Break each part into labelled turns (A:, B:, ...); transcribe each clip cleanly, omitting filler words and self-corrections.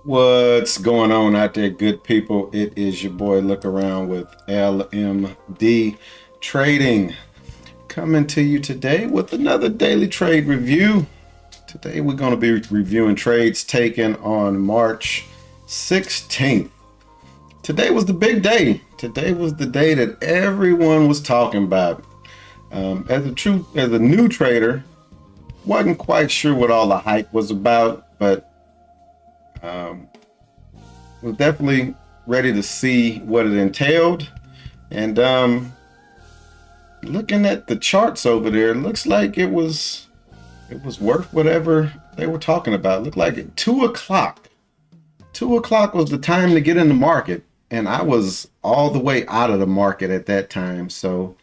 A: What's going on out there, good people? It is your boy Look Around with LMD Trading coming to you today with another daily trade review. Today we're going to be reviewing trades taken on March 16th. Today was the big day. Today was the day that everyone was talking about. As a new trader, wasn't quite sure what all the hype was about, but um, was definitely ready to see what it entailed. And looking at the charts over there, it looks like it was worth whatever they were talking about. It looked like at 2 o'clock. 2 o'clock was the time to get in the market. And I was all the way out of the market at that time. So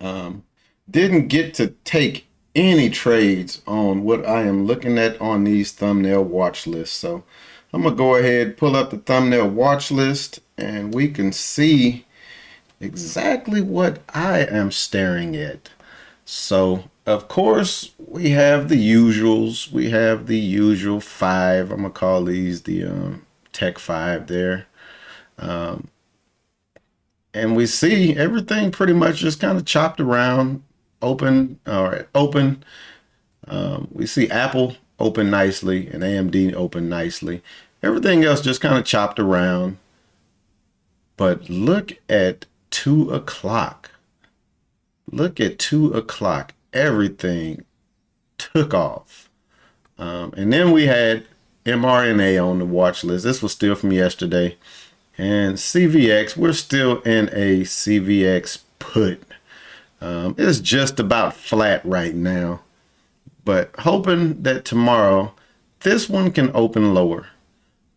A: um, didn't get to take any trades on what I am looking at on these thumbnail watch lists. So I'm gonna go ahead, pull up the thumbnail watch list, and we can see exactly what I am staring at. So of course we have the usuals. We have the usual five. I'm gonna call these the tech five there. Um, and we see everything pretty much just kind of chopped around, open. All right, open. We see Apple open nicely and AMD open nicely. Everything else just kind of chopped around. But look at 2 o'clock. Look at 2 o'clock. Everything took off. And then we had mRNA on the watch list. This was still from yesterday. And CVX, we're still in a CVX put. It's just about flat right now. But hoping that tomorrow this one can open lower.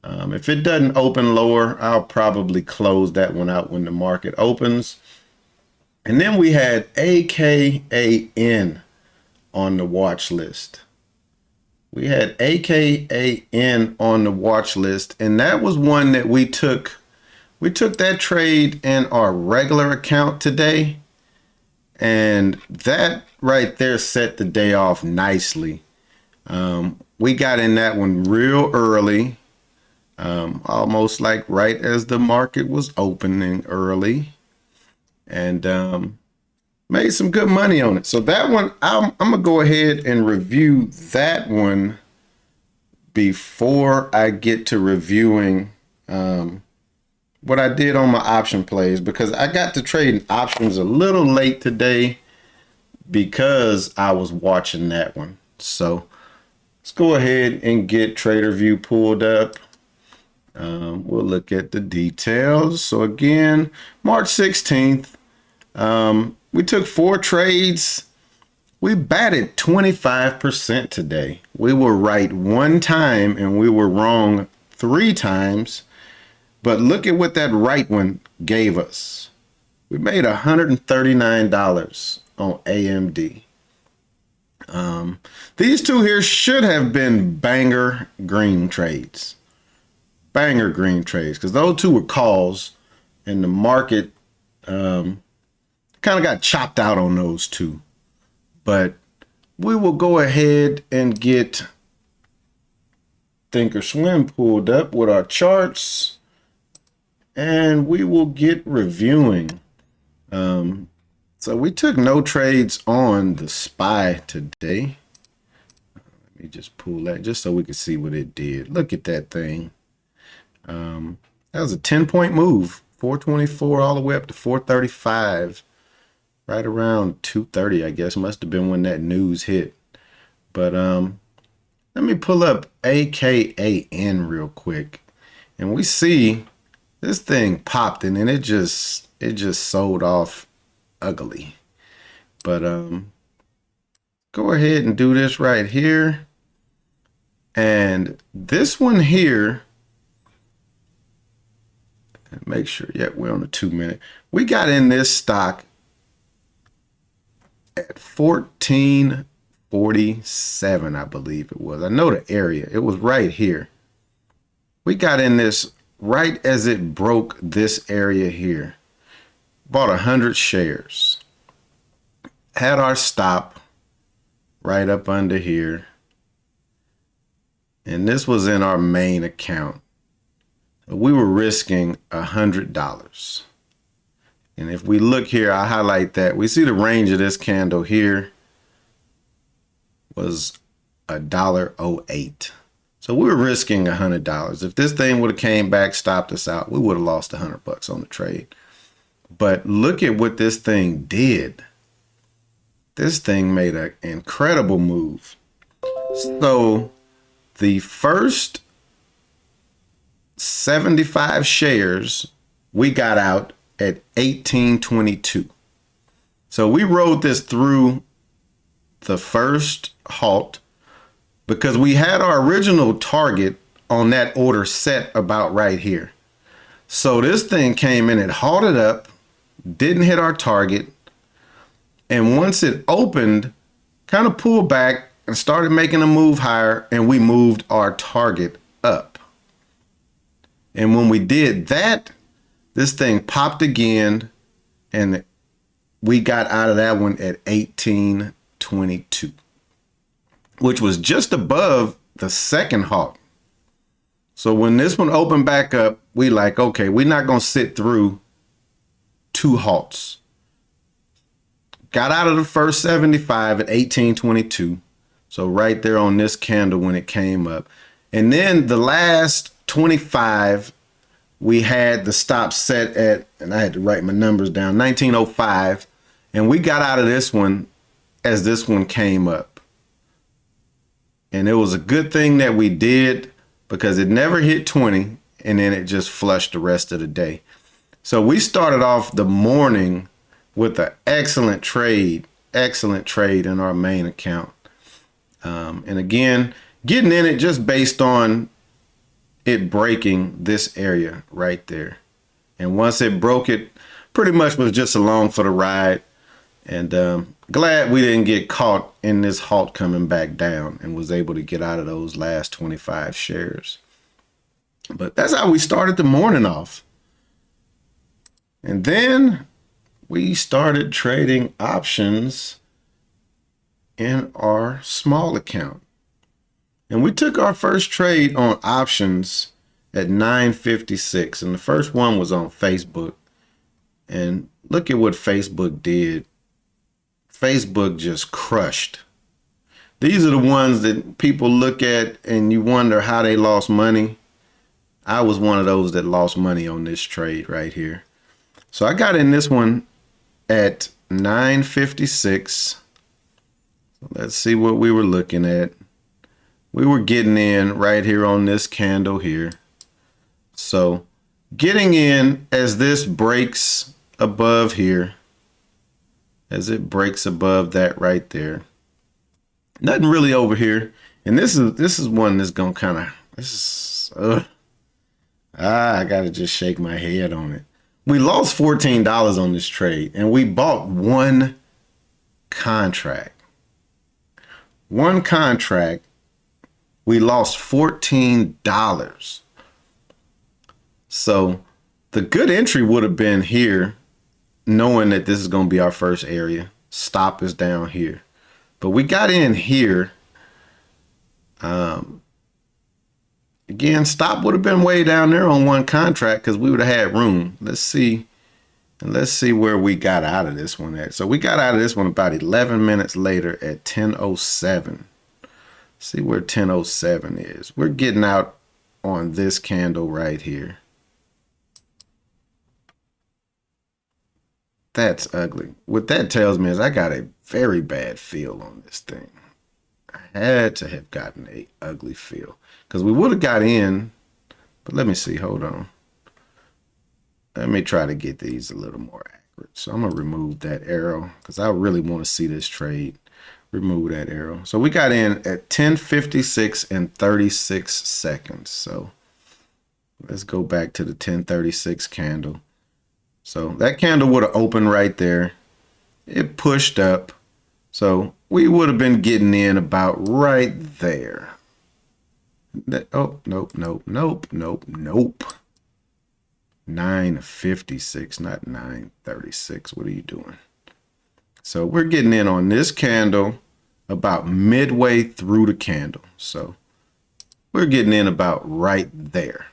A: If it doesn't open lower, I'll probably close that one out when the market opens. And then we had AKAN on the watch list. We had AKAN on the watch list, and that was one that we took. We took that trade in our regular account today, and that right there set the day off nicely. We got in that one real early. Almost like right as the market was opening early, and made some good money on it. So that one, I'm gonna go ahead and review that one before I get to reviewing what I did on my option plays, because I got to trading options a little late today because I was watching that one. So let's go ahead and get Trader View pulled up. We'll look at the details. So again, March 16th, we took 4 trades. We batted 25% today. We were right 1 time and we were wrong 3 times. But look at what that right one gave us. We made $139 on AMD. These two here should have been banger green trades. Banger green trades, because those two were calls, and the market kind of got chopped out on those two. But we will go ahead and get Thinkorswim pulled up with our charts, and we will get reviewing. So we took no trades on the SPY today. Let me just pull that just so we can see what it did. Look at that thing. That was a 10-point move, 424 all the way up to 435, right around 230, I guess. Must have been when that news hit. But let me pull up AKAN real quick, and we see this thing popped, and then it just sold off ugly. But go ahead and do this right here, and this one here. Make sure, yeah, we're on the 2-minute. We got in this stock at 1447, I believe it was. I know the area. It was right here. We got in this right as it broke this area here. Bought 100 shares. Had our stop right up under here. And this was in our main account. We were risking $100. And if we look here, I highlight that. We see the range of this candle here was $1.08. So we were risking $100. If this thing would have came back, stopped us out, we would have lost $100 on the trade. But look at what this thing did. This thing made an incredible move. So the first 75 shares we got out at 18.22. So we rode this through the first halt because we had our original target on that order set about right here. So this thing came in, it halted up, didn't hit our target, and once it opened, kind of pulled back and started making a move higher, and we moved our target up. And when we did that, this thing popped again, and we got out of that one at 18.22, which was just above the second halt. So when this one opened back up, we like, okay, we're not going to sit through two halts. Got out of the first 75 at 18.22. So right there on this candle when it came up. And then the last 25, we had the stop set at, and I had to write my numbers down, 19.05. And we got out of this one as this one came up. And it was a good thing that we did because it never hit 20 and then it just flushed the rest of the day. So we started off the morning with an excellent trade in our main account. And again, getting in it just based on it breaking this area right there. And once it broke it, pretty much was just along for the ride. And glad we didn't get caught in this halt coming back down and was able to get out of those last 25 shares. But that's how we started the morning off. And then we started trading options in our small account. And we took our first trade on options at 9.56. And the first one was on Facebook. And look at what Facebook did. Facebook just crushed. These are the ones that people look at and you wonder how they lost money. I was one of those that lost money on this trade right here. So I got in this one at 9.56. Let's see what we were looking at. We were getting in right here on this candle here. So getting in as this breaks above here, as it breaks above that right there. Nothing really over here. And this is one that's gonna kind of, I gotta just shake my head on it. We lost $14 on this trade and we bought one contract. One contract, we lost $14. So the good entry would have been here, knowing that this is going to be our first area. Stop is down here. But we got in here. Again, stop would have been way down there on one contract because we would have had room. Let's see where we got out of this one at. So we got out of this one about 11 minutes later at 10:07. See where 10:07 is. We're getting out on this candle right here. That's ugly. What that tells me is I got a very bad feel on this thing. I had to have gotten a ugly feel because we would have got in, but let me see, hold on. Let me try to get these a little more accurate. So I'm gonna remove that arrow because I really want to see this trade. Remove that arrow. So we got in at 10:56 and 36 seconds. So let's go back to the 10:36 candle. So that candle would have opened right there. It pushed up. So we would have been getting in about right there. Oh, nope. 9:56, not 9:36. What are you doing? So we're getting in on this candle about midway through the candle. So We're getting in about right there.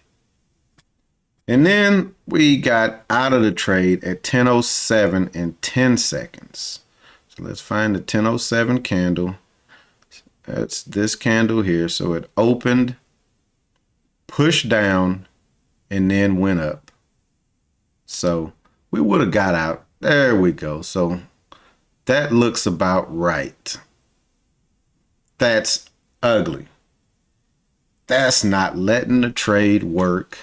A: And then we got out of the trade at 10:07 and 10 seconds. So let's find the 10:07 candle. That's this candle here. So it opened, pushed down, and then went up. So we would have got out. There we go. So that looks about right. That's ugly. That's not letting the trade work.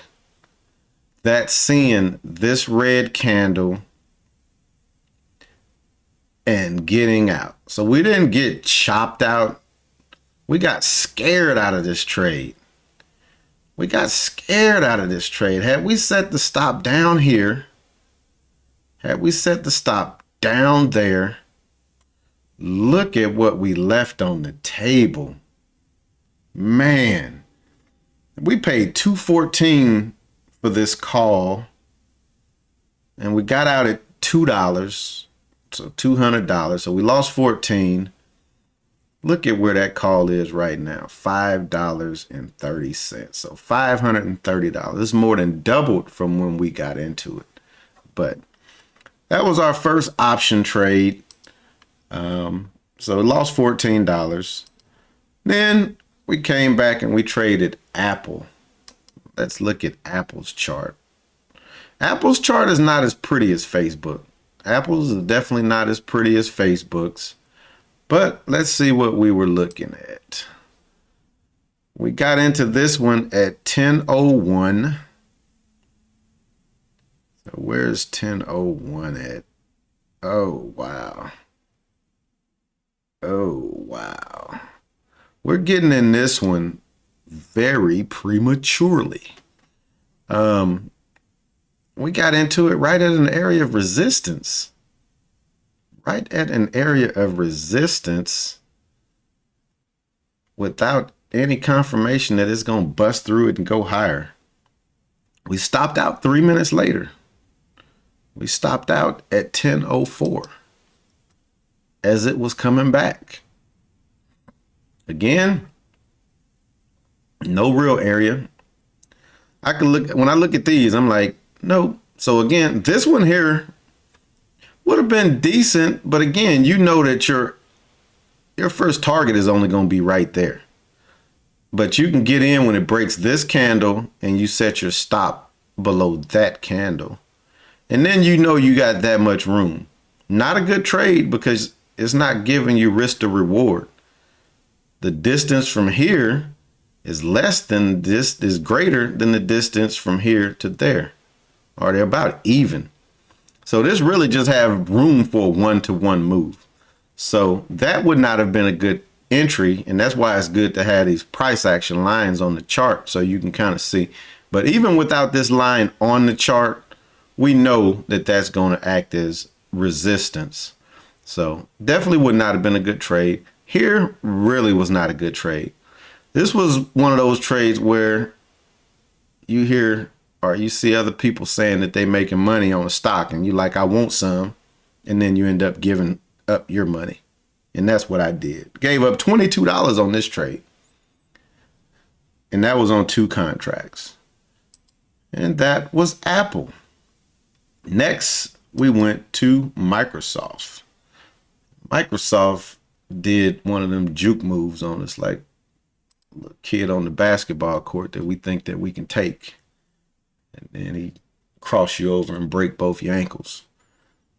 A: That's seeing this red candle and getting out. So we didn't get chopped out. We got scared out of this trade. We got scared out of this trade. Had we set the stop down here, had we set the stop down there, look at what we left on the table. Man, we paid $214 for this call, and we got out at $2, so $200. So we lost 14. Look at where that call is right now, $5.30. So $530. This is more than doubled from when we got into it. But that was our first option trade. So it lost $14. Then we came back and we traded Apple. Let's look at Apple's chart. Apple's chart is not as pretty as Facebook. Apple's is definitely not as pretty as Facebook's. But let's see what we were looking at. We got into this one at 10:01. So where's 10:01 at? Oh, wow. Oh, wow. We're getting in this one very prematurely. We got into it right at an area of resistance. Right at an area of resistance without any confirmation that it's going to bust through it and go higher. We stopped out 3 minutes later. We stopped out at 10:04 as it was coming back. Again, no real area. I can look, when I look at these, I'm like, no. So again, this one here would have been decent, but again, you know that your first target is only going to be right there. But you can get in when it breaks this candle and you set your stop below that candle. And then you know you got that much room. Not a good trade because it's not giving you risk to reward. The distance from here is less than this, is greater than the distance from here to there. Or they're about even. So this really just have room for a one-to-one move. So that would not have been a good entry. And that's why it's good to have these price action lines on the chart so you can kind of see. But even without this line on the chart, we know that that's going to act as resistance. So definitely would not have been a good trade. Here really was not a good trade. This was one of those trades where you hear or you see other people saying that they're making money on a stock and you like, I want some. And then you end up giving up your money. And that's what I did. Gave up $22 on this trade. And that was on 2 contracts. And that was Apple. Next, we went to Microsoft. Microsoft did one of them juke moves on us, like a little kid on the basketball court that we think that we can take. And then he cross you over and break both your ankles.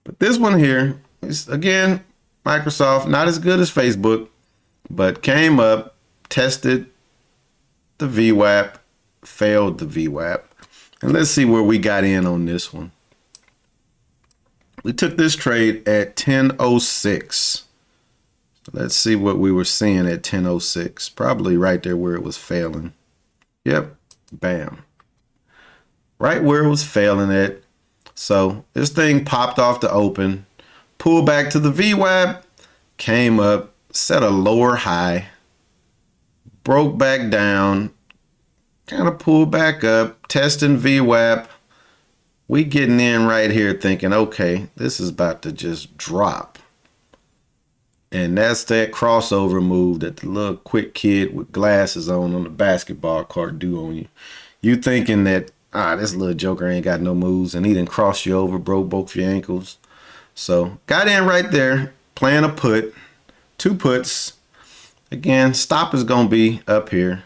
A: But this one here is, again, Microsoft, not as good as Facebook, but came up, tested the VWAP, failed the VWAP. And let's see where we got in on this one. We took this trade at 10:06. Let's see what we were seeing at 10:06. Probably right there where it was failing. Yep, bam. Right where it was failing at. So this thing popped off the open, pulled back to the VWAP, came up, set a lower high, broke back down, kind of pulled back up, testing VWAP. We getting in right here thinking, okay, this is about to just drop. And that's that crossover move that the little quick kid with glasses on the basketball court do on you. You thinking that, this little joker ain't got no moves, and he didn't cross you over, broke both your ankles. So got in right there, playing a put, 2 puts. Again, stop is going to be up here.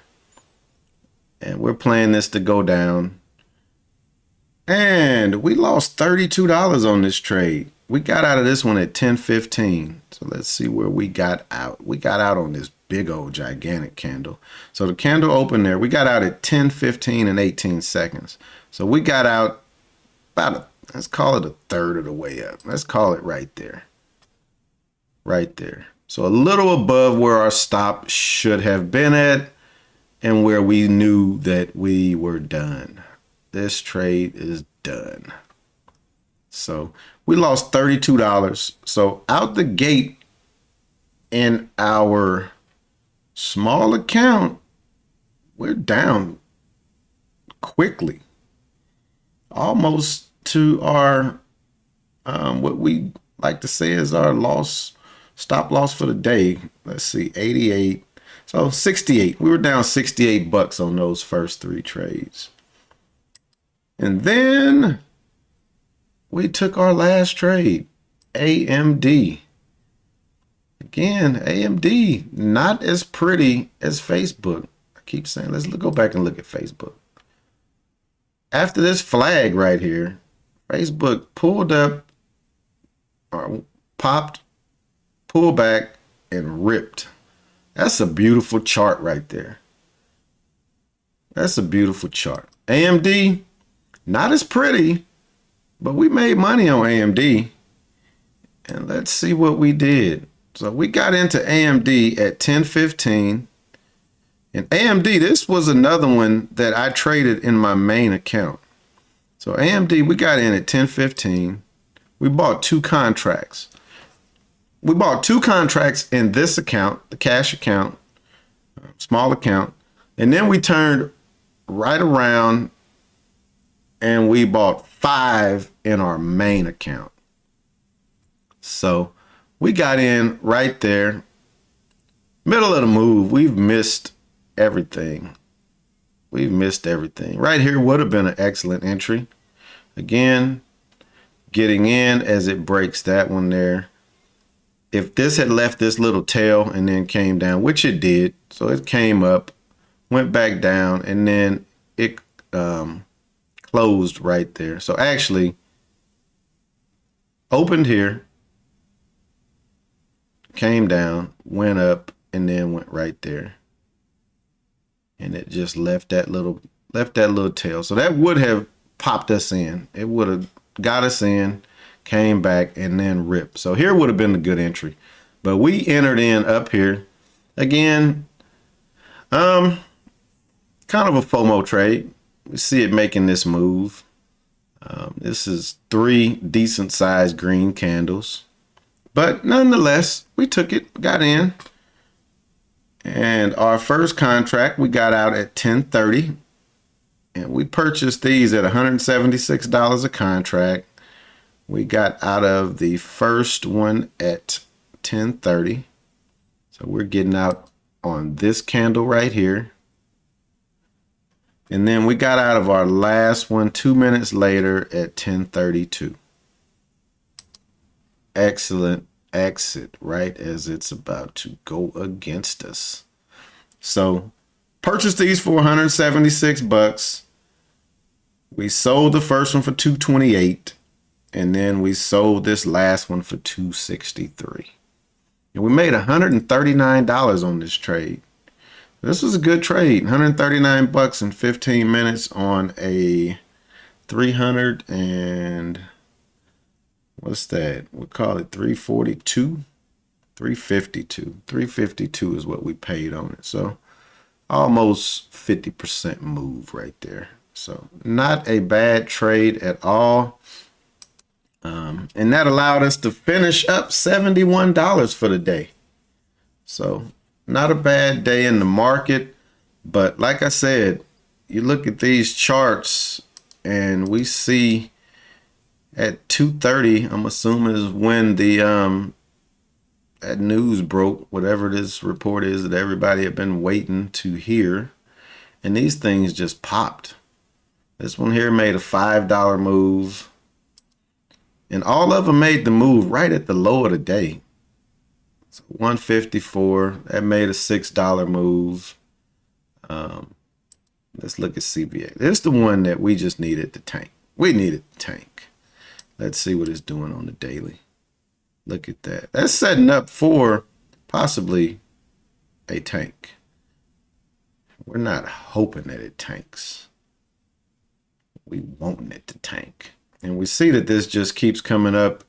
A: And we're playing this to go down. And we lost $32 on this trade. We got out of this one at 10.15. So let's see where we got out. We got out on this big old gigantic candle. So the candle opened there. We got out at 10.15 and 18 seconds. So we got out about, let's call it a third of the way up. Let's call it right there. Right there. So a little above where our stop should have been at and where we knew that we were done. This trade is done. So we lost $32. So out the gate in our small account, we're down quickly. Almost to our, what we like to say is our stop loss for the day. Let's see, 88. So 68. We were down $68 on those first 3 trades. And then we took our last trade, AMD. Again, AMD, not as pretty as Facebook. I keep saying, let's go back and look at Facebook. After this flag right here, Facebook pulled up, or popped, pulled back, and ripped. That's a beautiful chart right there. That's a beautiful chart. AMD, not as pretty, but we made money on AMD. And let's see what we did. So we got into AMD at 10.15. And AMD, this was another one that I traded in my main account. So AMD, we got in at 10.15. We bought 2 contracts. We bought 2 contracts in this account, the cash account, small account. And then we turned right around and we bought 5 in our main account. So we got in right there, middle of the move. We've missed everything. We've missed everything. Right here would have been an excellent entry. Again, getting in as it breaks that one there. If this had left this little tail and then came down, which it did, so it came up, went back down, and then it closed right there. So actually opened here, came down, went up, and then went right there. And it just left that little tail. So that would have popped us in. It would have got us in, came back, and then ripped. So here would have been a good entry. But we entered in up here. Again, kind of a FOMO trade. We see it making this move. This is 3 decent sized green candles. But nonetheless, we took it, got in. And our first contract, we got out at 10.30. And we purchased these at $176 a contract. We got out of the first one at 10.30. So we're getting out on this candle right here. And then we got out of our last one 2 minutes later at 10.32. Excellent exit right as it's about to go against us. So purchased these for $176. We sold the first one for $228. And then we sold this last one for $263. And we made $139 on this trade. This was a good trade. $139 in 15 minutes on a 300 and what's that? We'll call it 342, 352. 352 is what we paid on it. So almost 50% move right there. So not a bad trade at all. And that allowed us to finish up $71 for the day. So not a bad day in the market. But like I said, you look at these charts and we see at 2:30, I'm assuming is when the that news broke, whatever this report is that everybody had been waiting to hear, and these things just popped. This one here made a $5 move, and all of them made the move right at the low of the day. So 154, that made a $6 move. Let's look at CBA. This is the one that we just needed to tank. We needed to tank. Let's see what it's doing on the daily. Look at that. That's setting up for possibly a tank. We're not hoping that it tanks. We wanting it to tank. And we see that this just keeps coming up,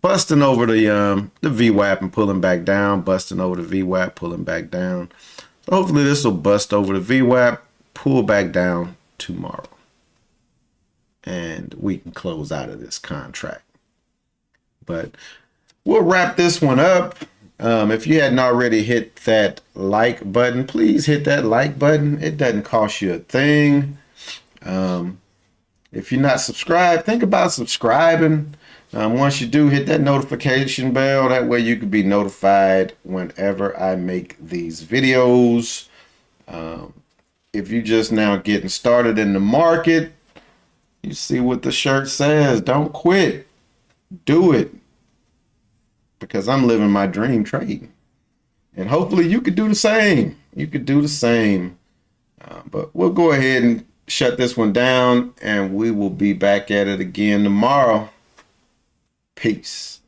A: busting over the VWAP and pulling back down, busting over the VWAP, pulling back down. So hopefully this will bust over the VWAP, pull back down tomorrow, and we can close out of this contract. But we'll wrap this one up. If you hadn't already hit that like button, please hit that like button. It doesn't cost you a thing. If you're not subscribed, think about subscribing. Once you do, hit that notification bell. That way you can be notified whenever I make these videos. If you're just now getting started in the market, you see what the shirt says. Don't quit. Do it. Because I'm living my dream trading. And hopefully you could do the same. You could do the same. But we'll go ahead and shut this one down, and we will be back at it again tomorrow. Peace.